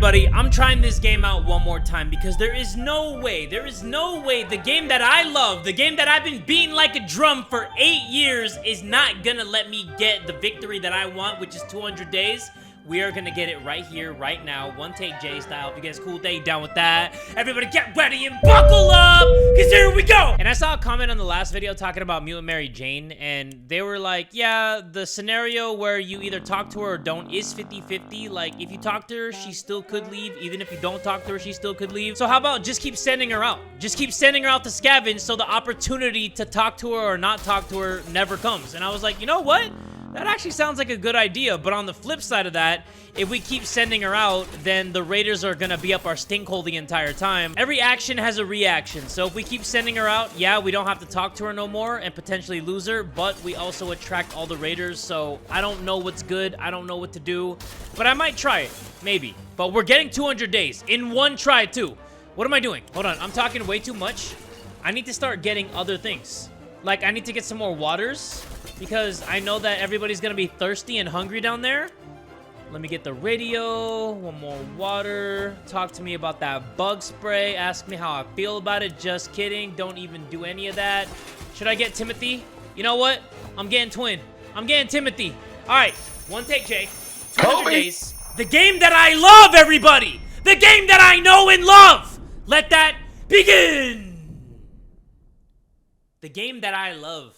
everybody, I'm trying this game out one more time because there is no way the game that I love, the game that I've been beating like a drum for 8 years is not gonna let me get the victory that I want, which is 200 days. We are gonna get it right here, right now. One take J style. If you guys cool, they down with that. Everybody get ready and buckle up, cause here we go! And I saw a comment on the last video talking about Mutant Mary Jane, and they were like, yeah, the scenario where you either talk to her or don't is 50-50. Like, if you talk to her, she still could leave. Even if you don't talk to her, she still could leave. So how about just keep sending her out? Just keep sending her out to scavenge so the opportunity to talk to her or not talk to her never comes. And I was like, you know what? That actually sounds like a good idea, but on the flip side of that, if we keep sending her out, then the raiders are gonna be up our stinkhole the entire time. Every action has a reaction, so if we keep sending her out, yeah, we don't have to talk to her no more and potentially lose her, but we also attract all the raiders, so I don't know what's good, I don't know what to do, but I might try it, maybe. But we're getting 200 days in one try, too. What am I doing? Hold on, I'm talking way too much. I need to start getting other things. Like, I need to get some more waters, because I know that everybody's gonna be thirsty and hungry down there. Let me get the radio, one more water. Talk to me about that bug spray. Ask me how I feel about it. Just kidding. Don't even do any of that. Should I get Timothy? You know what? I'm getting Twin. I'm getting Timothy. All right, one take, Jay. 200 days. The game that I love, everybody. The game that I know and love. Let that begin. The game that I love.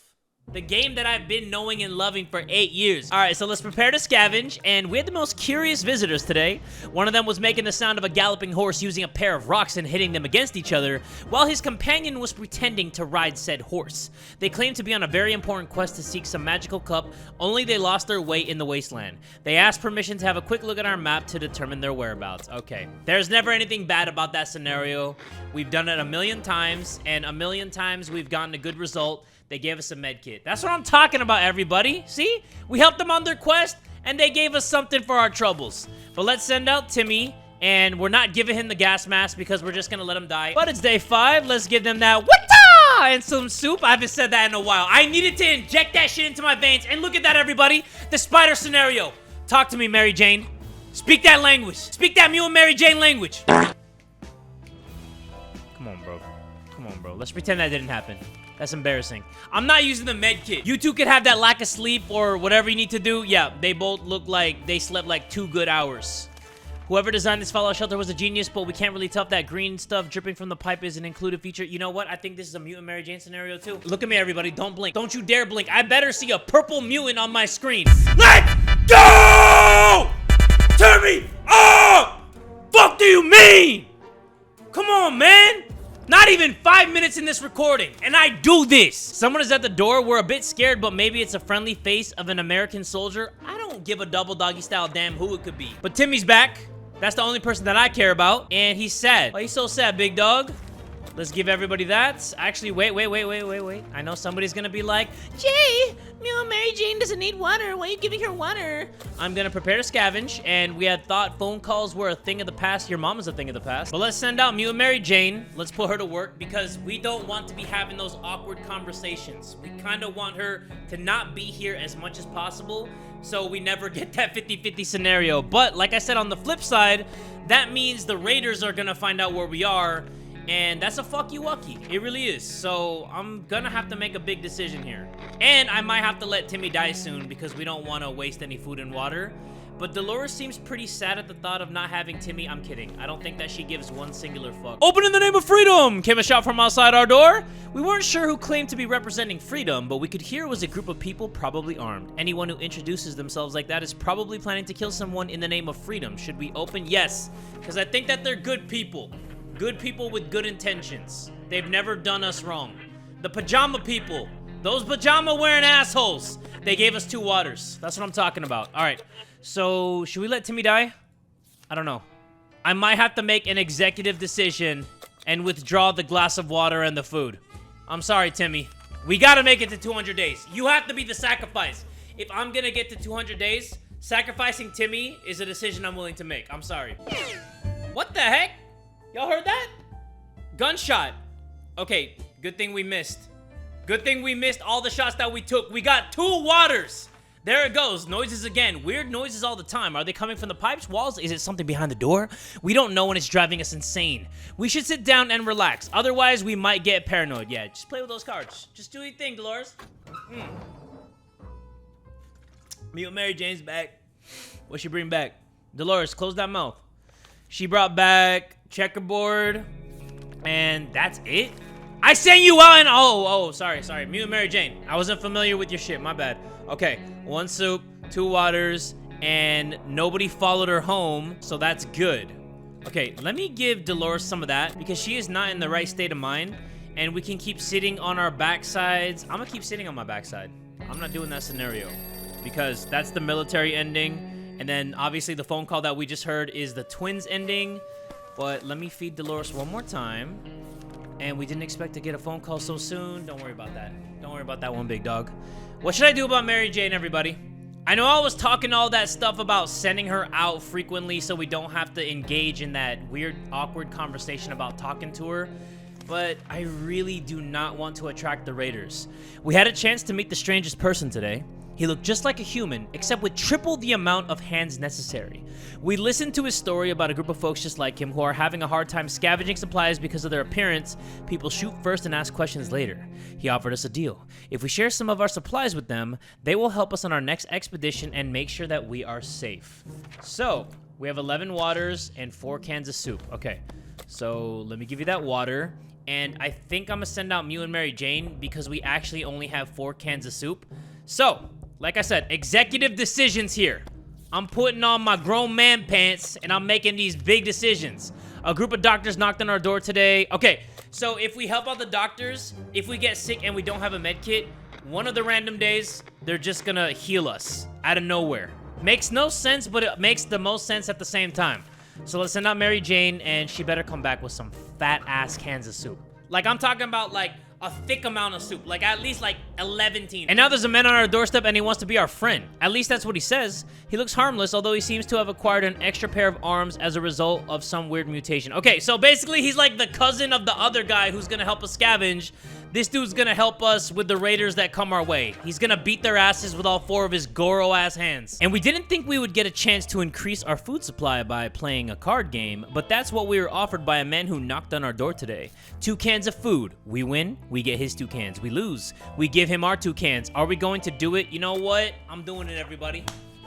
The game that I've been knowing and loving for 8 years. All right, so let's prepare to scavenge, and we had the most curious visitors today. One of them was making the sound of a galloping horse using a pair of rocks and hitting them against each other, while his companion was pretending to ride said horse. They claimed to be on a very important quest to seek some magical cup, only they lost their way in the wasteland. They asked permission to have a quick look at our map to determine their whereabouts. Okay, there's never anything bad about that scenario. We've done it a million times, and a million times we've gotten a good result. They gave us a med kit. That's what I'm talking about, everybody. See? We helped them on their quest, and they gave us something for our troubles. But let's send out Timmy, and we're not giving him the gas mask because we're just gonna let him die. But it's day 5. Let's give them that wata and some soup. I haven't said that in a while. I needed to inject that shit into my veins. And look at that, everybody. The spider scenario. Talk to me, Mary Jane. Speak that language. Speak that Mutant Mary Jane language. Come on, bro. Come on, bro. Let's pretend that didn't happen. That's embarrassing. I'm not using the med kit. You two could have that lack of sleep or whatever you need to do. Yeah, they both look like they slept like 2 good hours. Whoever designed this fallout shelter was a genius, but we can't really tell if that green stuff dripping from the pipe is an included feature. You know what? I think this is a Mutant Mary Jane scenario too. Look at me, everybody. Don't blink. Don't you dare blink. I better see a purple mutant on my screen. Let's go! Turn me up! Fuck do you mean? Come on, man. Not even 5 minutes in this recording, and I do this. Someone is at the door. We're a bit scared, but maybe it's a friendly face of an American soldier. I don't give a double doggy style damn who it could be. But Timmy's back. That's the only person that I care about, and he's sad. Why are you so sad, big dog? Let's give everybody that. Actually, wait. I know somebody's gonna be like, Jay, Mutant Mary Jane doesn't need water. Why are you giving her water? I'm gonna prepare to scavenge, and we had thought phone calls were a thing of the past. Your mom is a thing of the past. But let's send out Mutant Mary Jane. Let's put her to work because we don't want to be having those awkward conversations. We kind of want her to not be here as much as possible, so we never get that 50-50 scenario. But like I said, on the flip side, that means the raiders are gonna find out where we are, and that's a fuck you wucky. It really is. So I'm gonna have to make a big decision here. And I might have to let Timmy die soon because we don't want to waste any food and water. But Dolores seems pretty sad at the thought of not having Timmy. I'm kidding. I don't think that she gives one singular fuck. Open in the name of freedom! Came a shot from outside our door. We weren't sure who claimed to be representing freedom, but we could hear it was a group of people probably armed. Anyone who introduces themselves like that is probably planning to kill someone in the name of freedom. Should we open? Yes, because I think that they're good people. Good people with good intentions. They've never done us wrong. The pajama people. Those pajama wearing assholes. They gave us 2 waters. That's what I'm talking about. All right. So, should we let Timmy die? I don't know. I might have to make an executive decision and withdraw the glass of water and the food. I'm sorry, Timmy. We gotta make it to 200 days. You have to be the sacrifice. If I'm gonna get to 200 days, sacrificing Timmy is a decision I'm willing to make. I'm sorry. What the heck? Y'all heard that? Gunshot. Okay, good thing we missed. Good thing we missed all the shots that we took. We got 2 waters. There it goes. Noises again. Weird noises all the time. Are they coming from the pipes, walls? Is it something behind the door? We don't know, and it's driving us insane. We should sit down and relax. Otherwise, we might get paranoid. Yeah, just play with those cards. Just do your thing, Dolores. Mutant Mary Jane's back. What'd she bring back? Dolores, close that mouth. She brought back checkerboard, and that's it? I sent you out and sorry. Mutant Mary Jane. I wasn't familiar with your shit, my bad. Okay, 1 soup, 2 waters, and nobody followed her home, so that's good. Okay, let me give Dolores some of that because she is not in the right state of mind, and we can keep sitting on our backsides. I'm gonna keep sitting on my backside. I'm not doing that scenario because that's the military ending, and then obviously the phone call that we just heard is the twins ending. But let me feed Dolores one more time. And we didn't expect to get a phone call so soon. Don't worry about that. Don't worry about that one, big dog. What should I do about Mary Jane, everybody? I know I was talking all that stuff about sending her out frequently so we don't have to engage in that weird, awkward conversation about talking to her. But I really do not want to attract the raiders. We had a chance to meet the strangest person today. He looked just like a human, except with triple the amount of hands necessary. We listened to his story about a group of folks just like him who are having a hard time scavenging supplies because of their appearance. People shoot first and ask questions later. He offered us a deal. If we share some of our supplies with them, they will help us on our next expedition and make sure that we are safe. So, we have 11 waters and 4 cans of soup. Okay, so let me give you that water. And I think I'm gonna send out Mew and Mary Jane because we actually only have 4 cans of soup. So, like I said, executive decisions here. I'm putting on my grown man pants and I'm making these big decisions. A group of doctors knocked on our door today. Okay, so if we help out the doctors, if we get sick and we don't have a med kit, one of the random days, they're just gonna heal us out of nowhere. Makes no sense, but it makes the most sense at the same time. So let's send out Mary Jane and she better come back with some fat ass cans of soup. Like I'm talking about like a thick amount of soup, like at least like 11. And now there's a man on our doorstep and he wants to be our friend. At least that's what he says. He looks harmless, although he seems to have acquired an extra pair of arms as a result of some weird mutation. Okay, so basically he's like the cousin of the other guy who's gonna help us scavenge. This dude's gonna help us with the raiders that come our way. He's gonna beat their asses with all 4 of his Goro-ass hands. And we didn't think we would get a chance to increase our food supply by playing a card game, but that's what we were offered by a man who knocked on our door today. 2 cans of food. We win, we get his 2 cans. We lose, we give him our 2 cans. Are we going to do it? You know what? I'm doing it, everybody.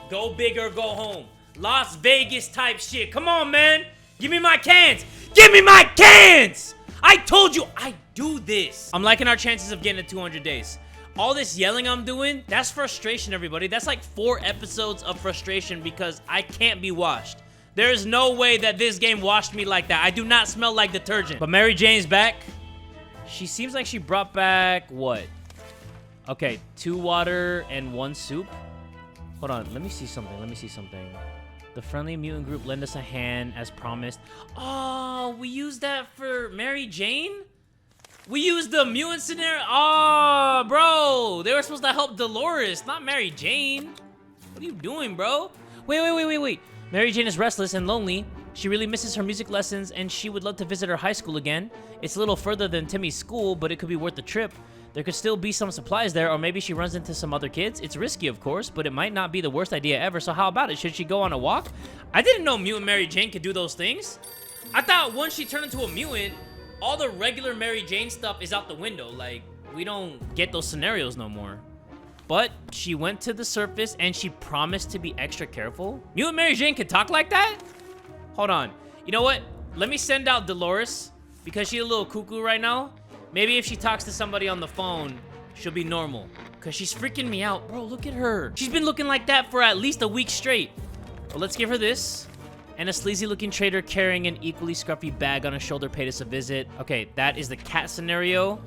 Go big or go home. Las Vegas type shit. Come on, man. Give me my cans. Give me my cans! I told you I do this. I'm liking our chances of getting to 200 days. All this yelling I'm doing, that's frustration, everybody. That's like 4 episodes of frustration because I can't be washed. There's no way that this game washed me like that. I do not smell like detergent. But Mary Jane's back. She seems like she brought back what? Okay, 2 water and 1 soup. Hold on, let me see something. The friendly mutant group lend us a hand as promised. Oh, we used that for Mary Jane? We used the mutant scenario. Oh, bro. They were supposed to help Dolores, not Mary Jane. What are you doing, bro? Wait. Mary Jane is restless and lonely. She really misses her music lessons and she would love to visit her high school again. It's a little further than Timmy's school, but it could be worth the trip. There could still be some supplies there, or maybe she runs into some other kids. It's risky, of course, but it might not be the worst idea ever, so how about it? Should she go on a walk? I didn't know Mutant Mary Jane could do those things. I thought once she turned into a mutant, all the regular Mary Jane stuff is out the window. Like, we don't get those scenarios no more. But she went to the surface and she promised to be extra careful. Mutant Mary Jane can talk like that? Hold on. You know what? Let me send out Dolores because she's a little cuckoo right now. Maybe if she talks to somebody on the phone, she'll be normal. Because she's freaking me out. Bro, look at her. She's been looking like that for at least a week straight. Well, let's give her this. And a sleazy-looking trader carrying an equally scruffy bag on his shoulder paid us a visit. Okay, that is the cat scenario.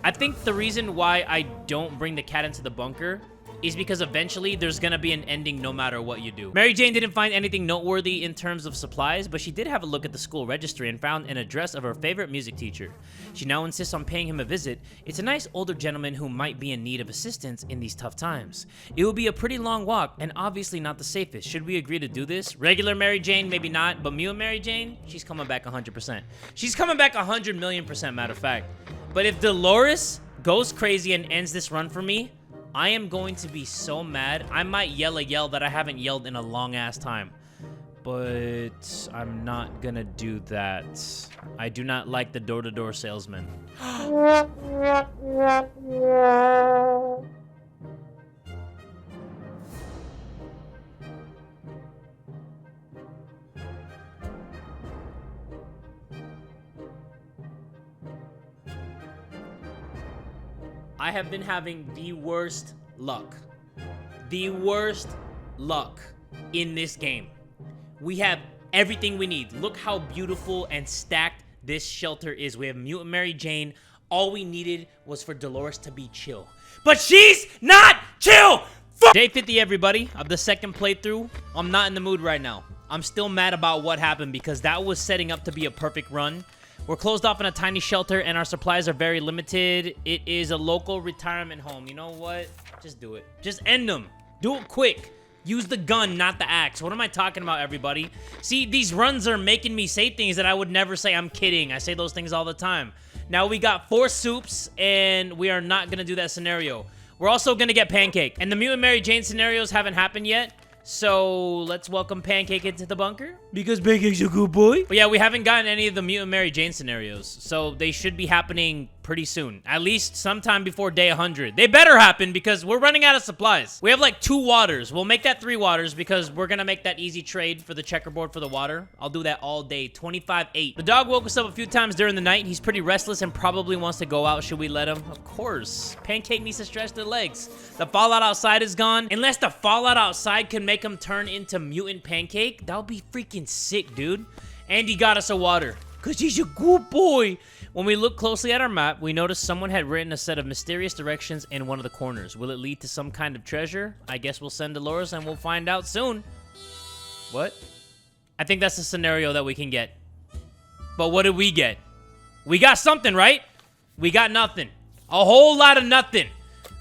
I think the reason why I don't bring the cat into the bunker is because eventually there's gonna be an ending no matter what you do. Mary Jane didn't find anything noteworthy in terms of supplies, but she did have a look at the school registry and found an address of her favorite music teacher. She now insists on paying him a visit. It's a nice older gentleman who might be in need of assistance in these tough times. It will be a pretty long walk and obviously not the safest. Should we agree to do this? Regular Mary Jane, maybe not, but Mew and Mary Jane, she's coming back 100%. She's coming back 100,000,000%, matter of fact. But if Dolores goes crazy and ends this run for me, I am going to be so mad. I might yell a yell that I haven't yelled in a long-ass time. But I'm not gonna do that. I do not like the door-to-door salesman. I have been having the worst luck. The worst luck in this game. We have everything we need. Look how beautiful and stacked this shelter is. We have Mutant Mary Jane. All we needed was for Dolores to be chill. But she's not chill! Day 50, everybody, of the second playthrough. I'm not in the mood right now. I'm still mad about what happened because that was setting up to be a perfect run. We're closed off in a tiny shelter, and our supplies are very limited. It is a local retirement home. You know what? Just do it. Just end them. Do it quick. Use the gun, not the axe. What am I talking about, everybody? See, these runs are making me say things that I would never say. I'm kidding. I say those things all the time. Now, we got 4 soups, and we are not going to do that scenario. We're also going to get Pancake. And the Mutant Mary Jane scenarios haven't happened yet. So, let's welcome Pancake into the bunker. Because Pancake's a good boy. But yeah, we haven't gotten any of the Mutant Mary Jane scenarios. So, they should be happening pretty soon. At least sometime before day 100. They better happen because we're running out of supplies. We have like 2 waters. We'll make that 3 waters because we're going to make that easy trade for the checkerboard for the water. I'll do that all day. 25-8. The dog woke us up a few times during the night. He's pretty restless and probably wants to go out. Should we let him? Of course. Pancake needs to stretch their legs. The fallout outside is gone. Unless the fallout outside can make him turn into mutant Pancake, that would be freaking sick, dude. And he got us a water. Because he's a good boy. When we look closely at our map, we notice someone had written a set of mysterious directions in one of the corners. Will it lead to some kind of treasure? I guess we'll send Dolores and we'll find out soon. What? I think that's the scenario that we can get. But what did we get? We got something, right? We got nothing. A whole lot of nothing.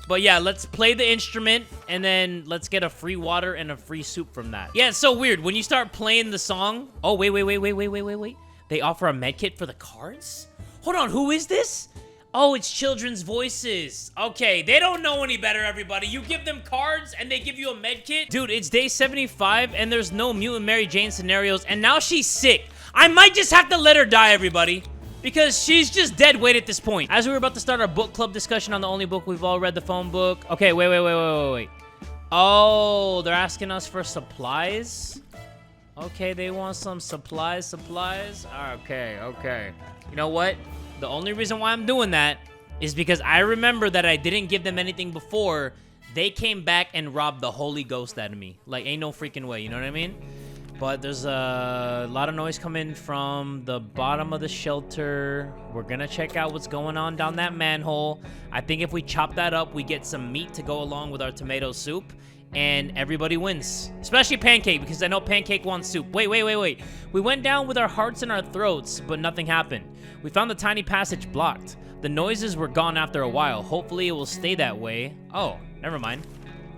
But yeah, let's play the instrument and then let's get a free water and a free soup from that. Yeah, it's so weird. When you start playing the song... Oh, wait. They offer a medkit for the cards? Hold on, who is this? Oh, it's children's voices. Okay, they don't know any better, everybody. You give them cards and they give you a medkit? Dude, it's day 75 and there's no Mutant Mary Jane scenarios and now she's sick. I might just have to let her die, everybody. Because she's just dead weight at this point. As we were about to start our book club discussion on the only book we've all read, the phone book. Okay, wait. Oh, they're asking us for supplies? Okay, they want some supplies. Okay. You know what? The only reason why I'm doing that is because I remember that I didn't give them anything before. They came back and robbed the Holy Ghost out of me. Like, ain't no freaking way, you know what I mean? But there's a lot of noise coming from the bottom of the shelter. We're gonna check out what's going on down that manhole. I think if we chop that up, we get some meat to go along with our tomato soup. And everybody wins. Especially Pancake, because I know Pancake wants soup. Wait. We went down with our hearts in our throats, but nothing happened. We found the tiny passage blocked. The noises were gone after a while. Hopefully it will stay that way. Oh, never mind.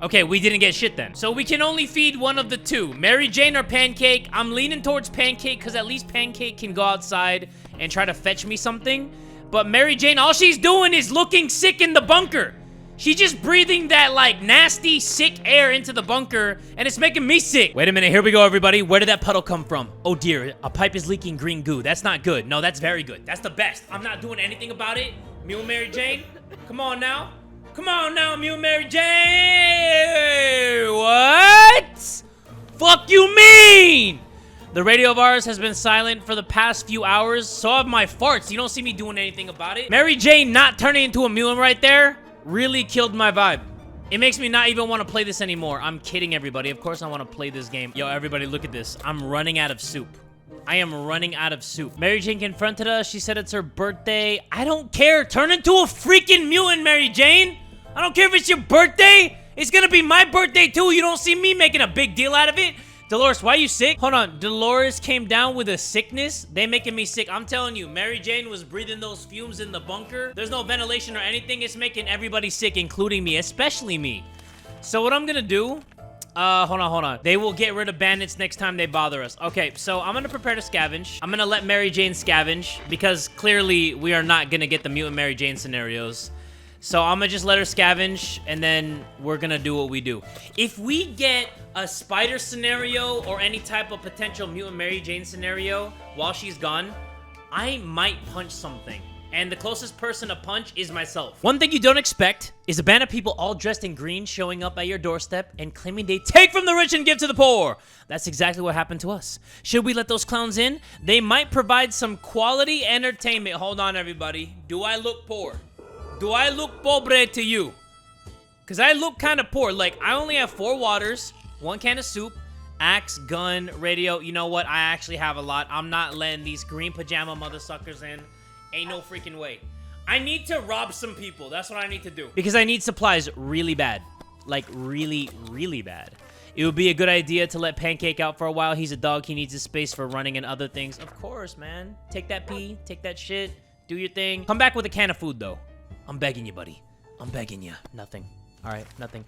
Okay, we didn't get shit then. So we can only feed one of the 2. Mary Jane or Pancake. I'm leaning towards Pancake, because at least Pancake can go outside and try to fetch me something. But Mary Jane, all she's doing is looking sick in the bunker. She's just breathing that, like, nasty, sick air into the bunker, and it's making me sick. Wait a minute. Here we go, everybody. Where did that puddle come from? Oh, dear. A pipe is leaking green goo. That's not good. No, that's very good. That's the best. I'm not doing anything about it. Mutant Mary Jane, come on now. Come on now, Mutant Mary Jane. What? Fuck you mean? The radio of ours has been silent for the past few hours. So have my farts. You don't see me doing anything about it. Mary Jane not turning into a mutant right there really killed my vibe. It makes me not even want to play this anymore. I'm kidding, everybody. Of course I want to play this game. Yo, everybody, look at this. I'm running out of soup. I am running out of soup. Mary Jane confronted us. She said it's her birthday. I don't care. Turn into a freaking mutant, Mary Jane. I don't care if it's your birthday. It's gonna be my birthday, too. You don't see me making a big deal out of it. Dolores, why are you sick? Hold on. Dolores came down with a sickness? They making me sick. I'm telling you, Mary Jane was breathing those fumes in the bunker. There's no ventilation or anything. It's making everybody sick, including me, especially me. So what I'm gonna do... hold on. They will get rid of bandits next time they bother us. Okay, so I'm gonna prepare to scavenge. I'm gonna let Mary Jane scavenge because clearly we are not gonna get the Mutant Mary Jane scenarios. So I'm gonna just let her scavenge, and then we're gonna do what we do. If we get a spider scenario or any type of potential mutant Mary Jane scenario while she's gone, I might punch something. And the closest person to punch is myself. One thing you don't expect is a band of people all dressed in green showing up at your doorstep and claiming they take from the rich and give to the poor. That's exactly what happened to us. Should we let those clowns in? They might provide some quality entertainment. Hold on, everybody. Do I look poor? Do I look pobre to you? Because I look kind of poor. Like, I only have 4 waters, 1 can of soup, axe, gun, radio. You know what? I actually have a lot. I'm not letting these green pajama motherfuckers in. Ain't no freaking way. I need to rob some people. That's what I need to do. Because I need supplies really bad. Like, really, really bad. It would be a good idea to let Pancake out for a while. He's a dog. He needs his space for running and other things. Of course, man. Take that pee. Take that shit. Do your thing. Come back with a can of food, though. I'm begging you, buddy. I'm begging you. Nothing. All right, nothing.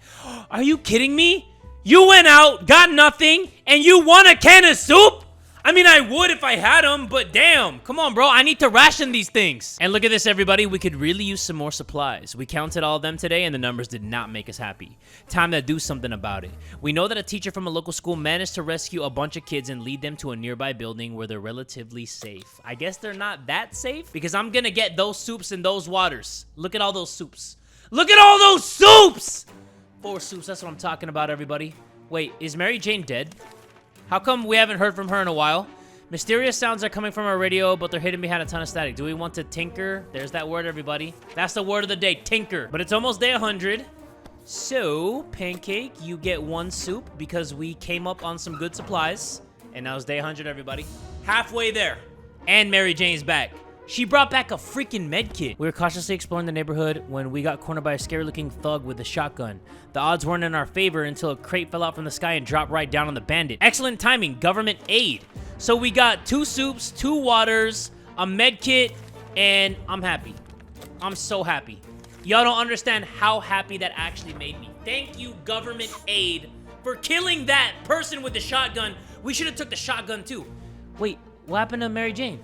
Are you kidding me? You went out, got nothing, and you want a can of soup? I mean, I would if I had them, but damn. Come on, bro. I need to ration these things. And look at this, everybody. We could really use some more supplies. We counted all of them today, and the numbers did not make us happy. Time to do something about it. We know that a teacher from a local school managed to rescue a bunch of kids and lead them to a nearby building where they're relatively safe. I guess they're not that safe because I'm gonna get those soups and those waters. Look at all those soups. Look at all those soups! 4 soups. That's what I'm talking about, everybody. Wait, is Mary Jane dead? How come we haven't heard from her in a while? Mysterious sounds are coming from our radio, but they're hidden behind a ton of static. Do we want to tinker? There's that word, everybody. That's the word of the day, tinker. But it's almost day 100. So, Pancake, you get 1 soup because we came up on some good supplies. And now it's day 100, everybody. Halfway there. And Mary Jane's back. She brought back a freaking med kit. We were cautiously exploring the neighborhood when we got cornered by a scary-looking thug with a shotgun. The odds weren't in our favor until a crate fell out from the sky and dropped right down on the bandit. Excellent timing, government aid. So we got 2 soups, 2 waters, a med kit, and I'm happy. I'm so happy. Y'all don't understand how happy that actually made me. Thank you, government aid, for killing that person with the shotgun. We should have took the shotgun too. Wait, what happened to Mary Jane?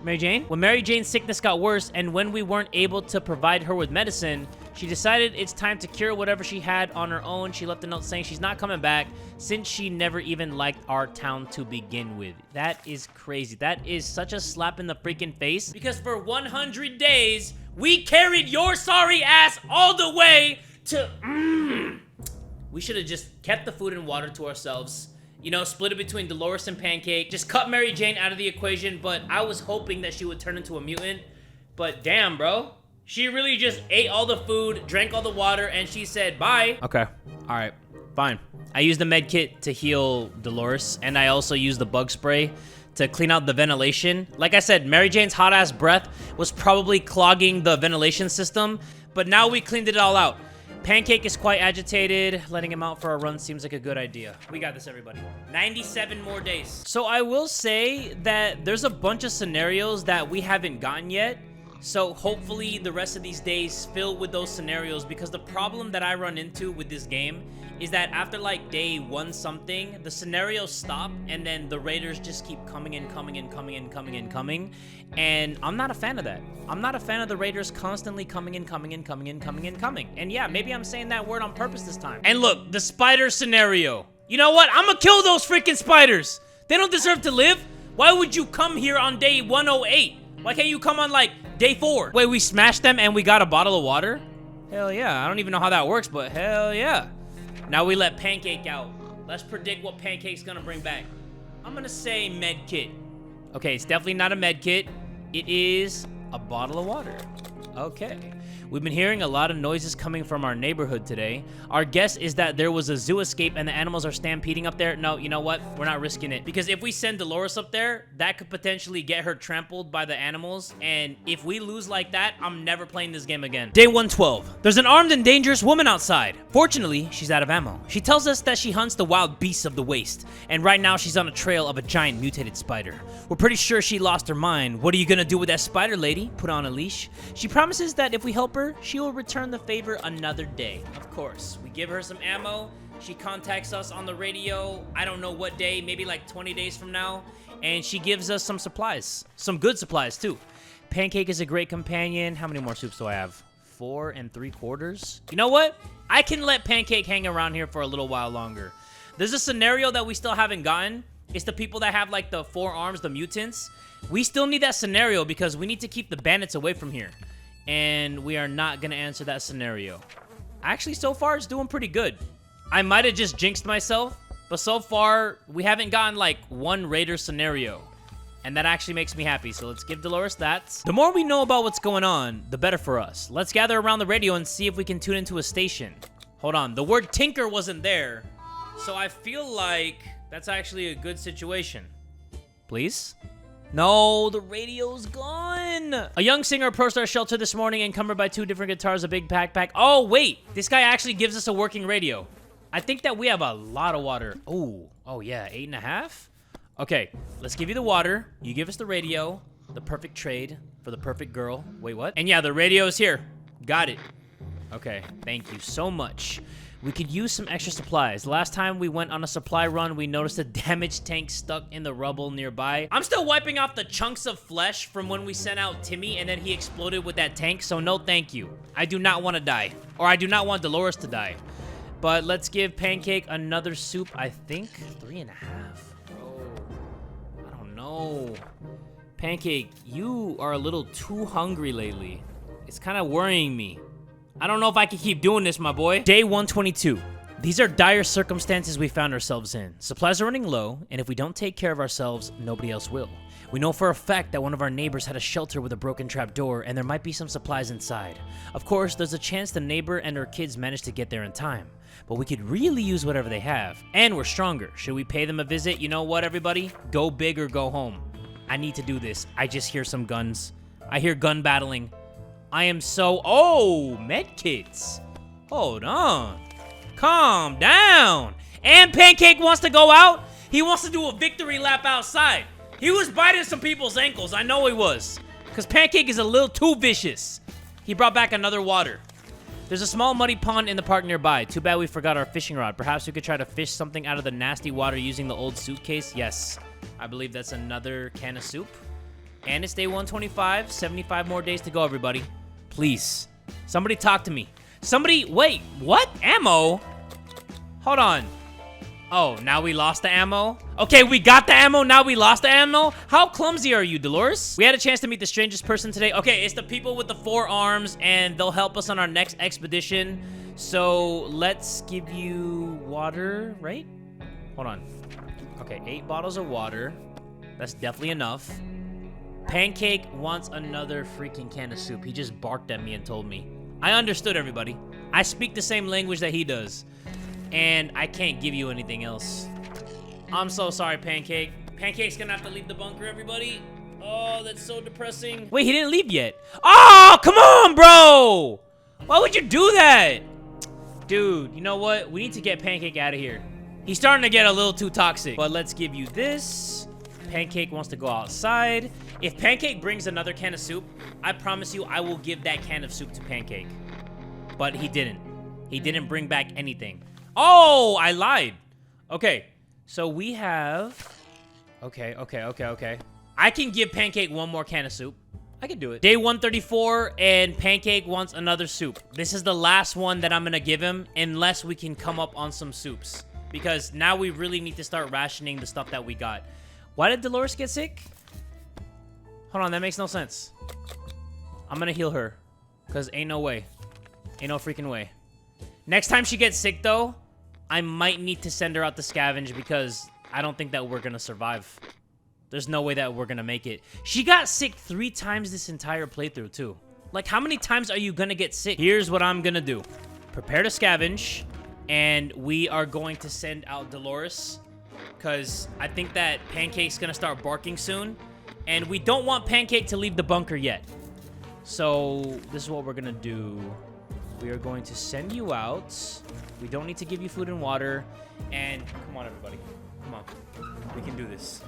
Mary Jane? When Mary Jane's sickness got worse and when we weren't able to provide her with medicine, she decided it's time to cure whatever she had on her own. She left a note saying she's not coming back since she never even liked our town to begin with. That is crazy. That is such a slap in the freaking face because for 100 days, we carried your sorry ass all the way to... We should have just kept the food and water to ourselves. You know, split it between Dolores and Pancake. Just cut Mary Jane out of the equation, but I was hoping that she would turn into a mutant. But damn, bro. She really just ate all the food, drank all the water, and she said bye. Okay. All right. Fine. I used the med kit to heal Dolores, and I also used the bug spray to clean out the ventilation. Like I said, Mary Jane's hot-ass breath was probably clogging the ventilation system, but now we cleaned it all out. Pancake is quite agitated. Letting him out for a run seems like a good idea. We got this, everybody. 97 more days. So I will say that there's a bunch of scenarios that we haven't gotten yet. So hopefully the rest of these days fill with those scenarios because the problem that I run into with this game is that after like day 1 something, the scenarios stop and then the raiders just keep coming and coming and coming and coming and coming. And I'm not a fan of that. I'm not a fan of the raiders constantly coming and coming and coming and coming and coming. And yeah, maybe I'm saying that word on purpose this time. And look, the spider scenario. You know what? I'm gonna kill those freaking spiders. They don't deserve to live. Why would you come here on day 108? Why can't you come on like day 4? Wait, we smashed them and we got a bottle of water? Hell yeah. I don't even know how that works, but hell yeah. Now we let Pancake out. Let's predict what Pancake's gonna bring back. I'm gonna say med kit. Okay, it's definitely not a med kit. It is a bottle of water. Okay. We've been hearing a lot of noises coming from our neighborhood today. Our guess is that there was a zoo escape and the animals are stampeding up there. No, you know what? We're not risking it. Because if we send Dolores up there, that could potentially get her trampled by the animals. And if we lose like that, I'm never playing this game again. Day 112. There's an armed and dangerous woman outside. Fortunately, she's out of ammo. She tells us that she hunts the wild beasts of the waste. And right now, she's on a trail of a giant mutated spider. We're pretty sure she lost her mind. What are you gonna do with that spider, lady? Put on a leash. She promises that if we help her, she will return the favor another day. Of course, we give her some ammo. She contacts us on the radio. I don't know what day, maybe like 20 days from now. And she gives us some supplies. Some good supplies, too. Pancake is a great companion. How many more soups do I have? 4 3/4. You know what? I can let Pancake hang around here for a little while longer. There's a scenario that we still haven't gotten. It's the people that have like the 4 arms, the mutants. We still need that scenario because we need to keep the bandits away from here. And we are not going to answer that scenario. Actually, so far, it's doing pretty good. I might have just jinxed myself, but so far, we haven't gotten like one raider scenario. And that actually makes me happy, so let's give Dolores that. The more we know about what's going on, the better for us. Let's gather around the radio and see if we can tune into a station. Hold on, the word tinker wasn't there, so I feel like that's actually a good situation. Please? No, the radio's gone. A young singer approached our shelter this morning encumbered by 2 different guitars, a big backpack. Oh, wait, this guy actually gives us a working radio. I think that we have a lot of water. Oh yeah, 8.5? Okay, let's give you the water. You give us the radio. The perfect trade for the perfect girl. Wait, what? And yeah, the radio is here. Got it. Okay, thank you so much. We could use some extra supplies. Last time we went on a supply run, we noticed a damaged tank stuck in the rubble nearby. I'm still wiping off the chunks of flesh from when we sent out Timmy and then he exploded with that tank, so no thank you. I do not want to die. Or I do not want Dolores to die. But let's give Pancake another soup, I think. 3.5. No. Pancake, you are a little too hungry lately. It's kind of worrying me. I don't know if I can keep doing this, my boy. Day 122. These are dire circumstances we found ourselves in. Supplies are running low, and if we don't take care of ourselves, nobody else will. We know for a fact that one of our neighbors had a shelter with a broken trap door, and there might be some supplies inside. Of course, there's a chance the neighbor and her kids managed to get there in time. But we could really use whatever they have. And we're stronger. Should we pay them a visit? You know what, everybody? Go big or go home. I need to do this. I just hear some guns. I hear gun battling. I am so... Oh, medkits. Hold on. Calm down. And Pancake wants to go out. He wants to do a victory lap outside. He was biting some people's ankles. I know he was. Because Pancake is a little too vicious. He brought back another water. There's a small muddy pond in the park nearby. Too bad we forgot our fishing rod. Perhaps we could try to fish something out of the nasty water using the old suitcase. Yes, I believe that's another can of soup. And it's day 125. 75 more days to go, everybody. Please, somebody talk to me. Somebody, wait, what? Ammo? Hold on. Oh, now we lost the ammo? Okay, we got the ammo, now we lost the ammo? How clumsy are you, Dolores? We had a chance to meet the strangest person today. Okay, it's the people with the 4 arms, and they'll help us on our next expedition. So, let's give you water, right? Hold on. Okay, 8 bottles of water. That's definitely enough. Pancake wants another freaking can of soup. He just barked at me and told me. I understood, everybody. I speak the same language that he does. And I can't give you anything else. I'm so sorry, Pancake. Pancake's gonna have to leave the bunker, everybody. Oh, that's so depressing. Wait, he didn't leave yet. Oh, come on, bro! Why would you do that? Dude, you know what? We need to get Pancake out of here. He's starting to get a little too toxic. But let's give you this. Pancake wants to go outside. If Pancake brings another can of soup, I promise you I will give that can of soup to Pancake. But he didn't. He didn't bring back anything. Oh, I lied. Okay, so we have... Okay. I can give Pancake one more can of soup. I can do it. Day 134, and Pancake wants another soup. This is the last one that I'm gonna give him, unless we can come up on some soups. Because now we really need to start rationing the stuff that we got. Why did Dolores get sick? Hold on, that makes no sense. I'm gonna heal her. Because ain't no way. Ain't no freaking way. Next time she gets sick, though, I might need to send her out to scavenge because I don't think that we're going to survive. There's no way that we're going to make it. She got sick 3 times this entire playthrough, too. Like, how many times are you going to get sick? Here's what I'm going to do. Prepare to scavenge, and we are going to send out Dolores because I think that Pancake's going to start barking soon, and we don't want Pancake to leave the bunker yet. So, this is what we're going to do. We are going to send you out. We don't need to give you food and water. And come on, everybody. Come on. We can do this.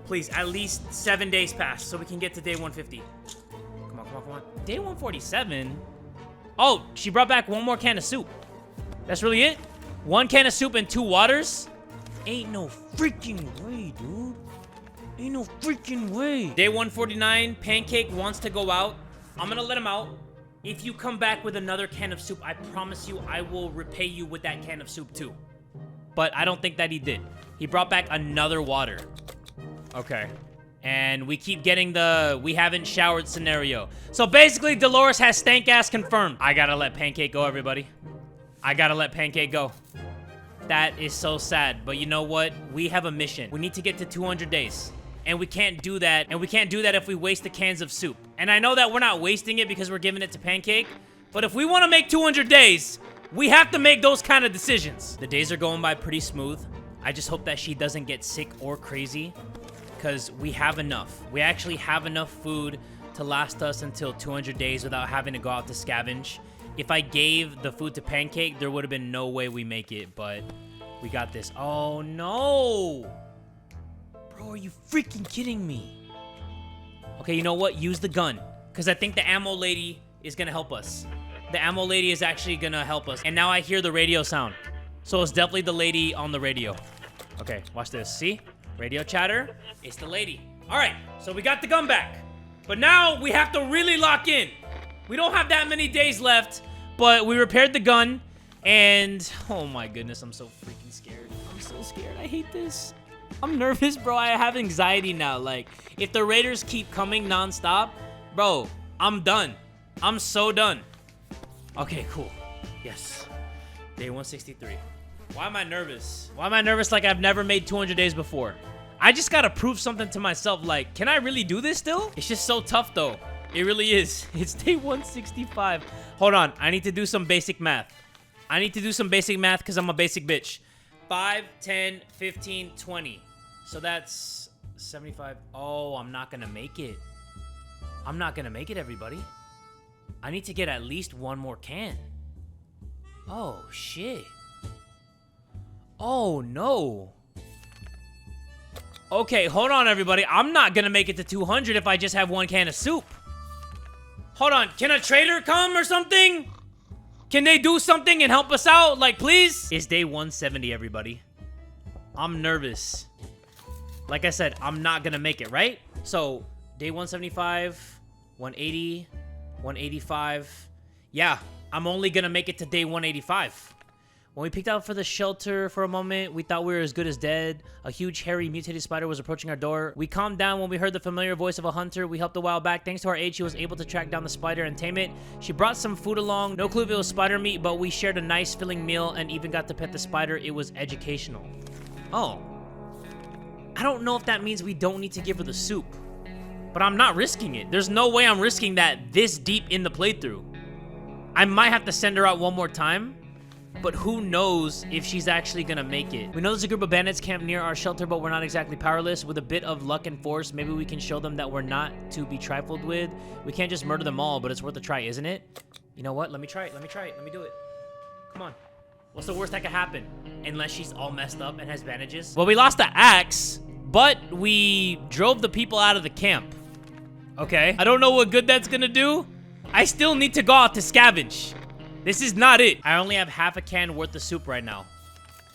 Please, at least 7 days pass so we can get to day 150. Come on. Day 147? Oh, she brought back one more can of soup. That's really it? 1 can of soup and 2 waters? Ain't no freaking way, dude. Ain't no freaking way. Day 149, Pancake wants to go out. I'm gonna let him out. If you come back with another can of soup, I promise you I will repay you with that can of soup too. But I don't think that he did. He brought back another water. Okay. And we keep getting the we haven't showered scenario. So basically, Dolores has stank ass confirmed. I gotta let Pancake go, everybody. I gotta let Pancake go. That is so sad. But you know what? We have a mission. We need to get to 200 days. And we can't do that. And we can't do that if we waste the cans of soup. And I know that we're not wasting it because we're giving it to Pancake. But if we want to make 200 days, we have to make those kind of decisions. The days are going by pretty smooth. I just hope that she doesn't get sick or crazy. Because we have enough. We actually have enough food to last us until 200 days without having to go out to scavenge. If I gave the food to Pancake, there would have been no way we make it. But we got this. Oh, no. Bro, are you freaking kidding me? Okay, you know what? Use the gun. Because I think the ammo lady is going to help us. The ammo lady is actually going to help us. And now I hear the radio sound. So it's definitely the lady on the radio. Okay, watch this. See? Radio chatter. It's the lady. All right, so we got the gun back. But now we have to really lock in. We don't have that many days left. But we repaired the gun. And, oh my goodness, I'm so freaking scared. I'm so scared. I hate this. I'm nervous, bro. I have anxiety now. Like, if the raiders keep coming nonstop, bro, I'm done. I'm so done. Okay, cool. Yes. Day 163. Why am I nervous? Why am I nervous like I've never made 200 days before? I just gotta prove something to myself. Like, can I really do this still? It's just so tough, though. It really is. It's day 165. Hold on. I need to do some basic math. I need to do some basic math because I'm a basic bitch. 5, 10, 15, 20. So that's 75. Oh, I'm not gonna make it. I'm not gonna make it, everybody. I need to get at least one more can. Oh, shit. Oh, no. Okay, hold on, everybody. I'm not gonna make it to 200 if I just have one can of soup. Hold on. Can a trader come or something? Can they do something and help us out? Like, please? It's day 170, everybody. I'm nervous. Like I said, I'm not gonna make it, right? So, day 175, 180, 185. Yeah, I'm only gonna make it to day 185. When we peeked out for the shelter for a moment, we thought we were as good as dead. A huge, hairy, mutated spider was approaching our door. We calmed down when we heard the familiar voice of a hunter we helped a while back. Thanks to our aid, she was able to track down the spider and tame it. She brought some food along. No clue if it was spider meat, but we shared a nice, filling meal and even got to pet the spider. It was educational. Oh. I don't know if that means we don't need to give her the soup. But I'm not risking it. There's no way I'm risking that this deep in the playthrough. I might have to send her out one more time. But who knows if she's actually gonna make it. We know there's a group of bandits camped near our shelter, but we're not exactly powerless. With a bit of luck and force, maybe we can show them that we're not to be trifled with. We can't just murder them all, but it's worth a try, isn't it? You know what? Let me try it. Let me try it. Let me do it. Come on. What's the worst that could happen? Unless she's all messed up and has bandages. Well, we lost the axe, but we drove the people out of the camp. Okay. I don't know what good that's gonna do. I still need to go out to scavenge. This is not it. I only have half a can worth of soup right now.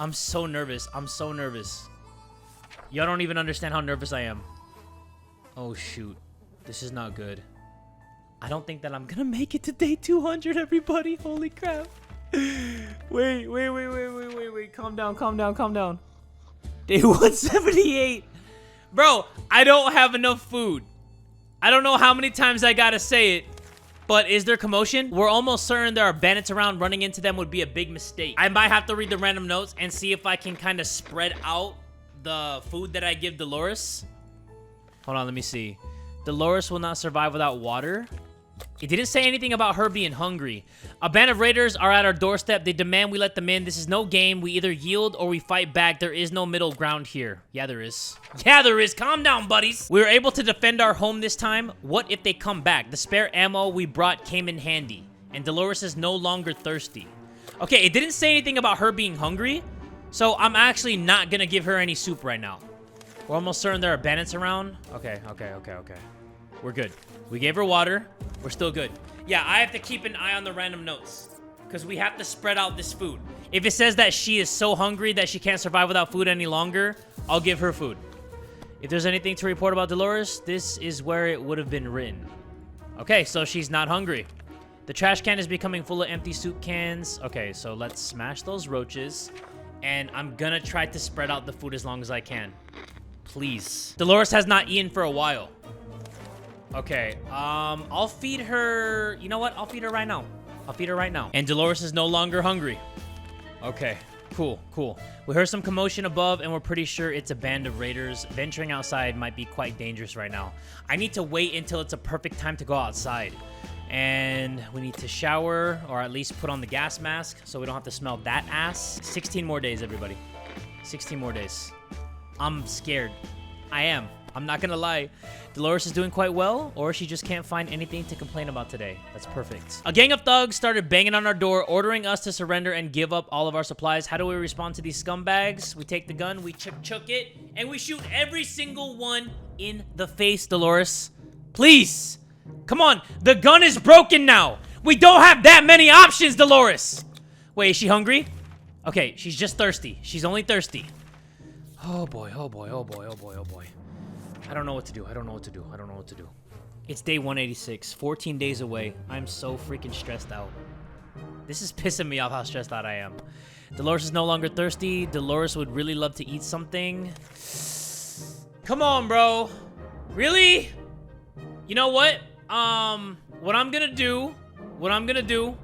I'm so nervous. I'm so nervous. Y'all don't even understand how nervous I am. Oh, shoot. This is not good. I don't think that I'm gonna make it to day 200, everybody. Holy crap. Wait. Calm down, calm down, calm down. Day 178. Bro, I don't have enough food. I don't know how many times I gotta say it. But is there commotion? We're almost certain there are bandits around. Running into them would be a big mistake. I might have to read the random notes and see if I can kind of spread out the food that I give Dolores. Hold on, let me see. Dolores will not survive without water. It didn't say anything about her being hungry. A band of raiders are at our doorstep. They demand we let them in. This is no game. We either yield or we fight back. There is no middle ground here. Yeah, there is. Yeah, there is. Calm down, buddies. We were able to defend our home this time. What if they come back? The spare ammo we brought came in handy. And Dolores is no longer thirsty. Okay, it didn't say anything about her being hungry. So I'm actually not going to give her any soup right now. We're almost certain there are bandits around. Okay. We're good. We gave her water. We're still good. Yeah, I have to keep an eye on the random notes. Because we have to spread out this food. If it says that she is so hungry that she can't survive without food any longer, I'll give her food. If there's anything to report about Dolores, this is where it would have been written. Okay, so she's not hungry. The trash can is becoming full of empty soup cans. Okay, so let's smash those roaches. And I'm gonna try to spread out the food as long as I can. Please. Dolores has not eaten for a while. Okay, I'll feed her... You know what? I'll feed her right now. I'll feed her right now. And Dolores is no longer hungry. Okay, cool, cool. We heard some commotion above, and we're pretty sure it's a band of raiders. Venturing outside might be quite dangerous right now. I need to wait until it's a perfect time to go outside. And we need to shower, or at least put on the gas mask, so we don't have to smell that ass. 16 more days, everybody. 16 more days. I'm scared. I am. I'm not gonna lie. Dolores is doing quite well, or she just can't find anything to complain about today. That's perfect. A gang of thugs started banging on our door, ordering us to surrender and give up all of our supplies. How do we respond to these scumbags? We take the gun, we chuck it, and we shoot every single one in the face, Dolores. Please. Come on. The gun is broken now. We don't have that many options, Dolores. Wait, is she hungry? Okay, she's just thirsty. She's only thirsty. Oh boy, oh boy, oh boy, oh boy, oh boy. I don't know what to do. I don't know what to do. I don't know what to do. It's day 186, 14 days away. I'm so freaking stressed out. This is pissing me off how stressed out I am. Dolores is no longer thirsty. Dolores would really love to eat something. Come on, bro. Really? You know what? What I'm gonna do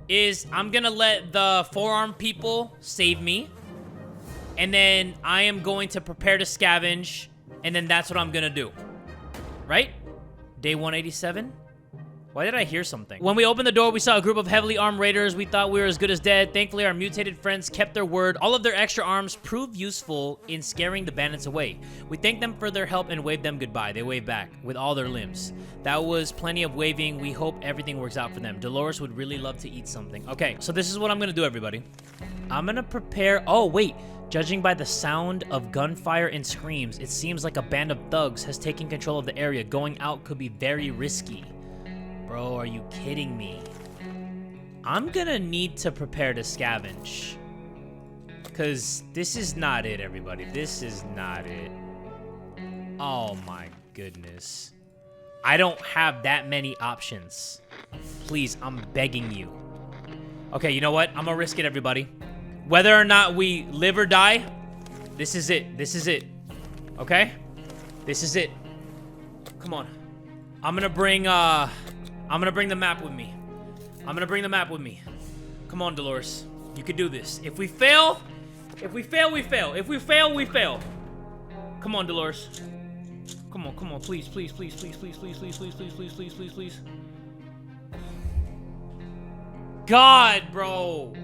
is I'm gonna let the forearm people save me. And then I am going to prepare to scavenge. And then that's what I'm gonna do. Right? Day 187? Why did I hear something? When we opened the door, we saw a group of heavily armed raiders. We thought we were as good as dead. Thankfully, our mutated friends kept their word. All of their extra arms proved useful in scaring the bandits away. We thanked them for their help and waved them goodbye. They waved back with all their limbs. That was plenty of waving. We hope everything works out for them. Dolores would really love to eat something. Okay, so this is what I'm gonna do, everybody. I'm gonna prepare... Oh, wait. Judging by the sound of gunfire and screams, it seems like a band of thugs has taken control of the area. Going out could be very risky. Bro, are you kidding me? I'm gonna need to prepare to scavenge. Because this is not it, everybody. This is not it. Oh my goodness. I don't have that many options. Please, I'm begging you. Okay, you know what? I'm gonna risk it, everybody. Whether or not we live or die, this is it. This is it. Okay? This is it. Come on. I'm gonna bring the map with me. I'm gonna bring the map with me. Come on, Dolores. You can do this. If we fail, we fail. If we fail, we fail. Come on, Dolores. Come on, please, please, please, please, please, please, please, please, please, please, please, please, please. God, bro.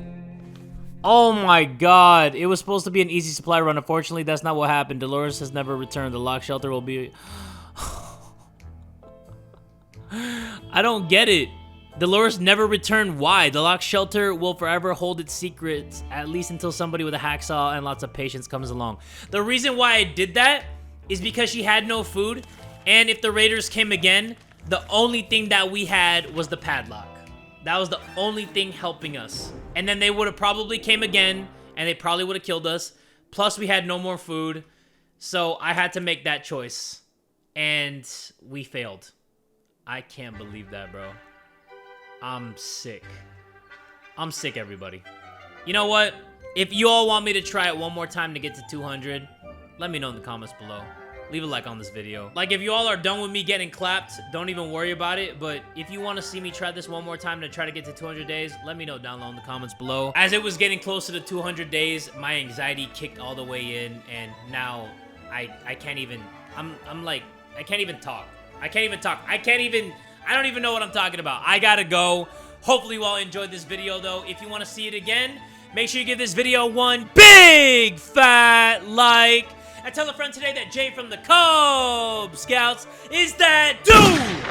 Oh my god. It was supposed to be an easy supply run. Unfortunately, that's not what happened. Dolores has never returned. The lock shelter will be... I don't get it. Dolores never returned. Why? The lock shelter will forever hold its secrets, at least until somebody with a hacksaw and lots of patience comes along. The reason why I did that is because she had no food, and if the raiders came again, the only thing that we had was the padlock. That was the only thing helping us. And then they would have probably came again, and they probably would have killed us. Plus, we had no more food. So I had to make that choice. And we failed. I can't believe that, bro. I'm sick. I'm sick, everybody. You know what? If you all want me to try it one more time to get to 200, let me know in the comments below. Leave a like on this video. Like, if you all are done with me getting clapped, don't even worry about it. But if you want to see me try this one more time to try to get to 200 days, let me know down low in the comments below. As it was getting closer to 200 days, my anxiety kicked all the way in, and now I can't even, I'm like, I can't even talk. I can't even talk. I don't even know what I'm talking about. I gotta go. Hopefully you all enjoyed this video, though. If you want to see it again, make sure you give this video one big fat like. And tell a friend today that Jay from the Kubz Scouts is that dude!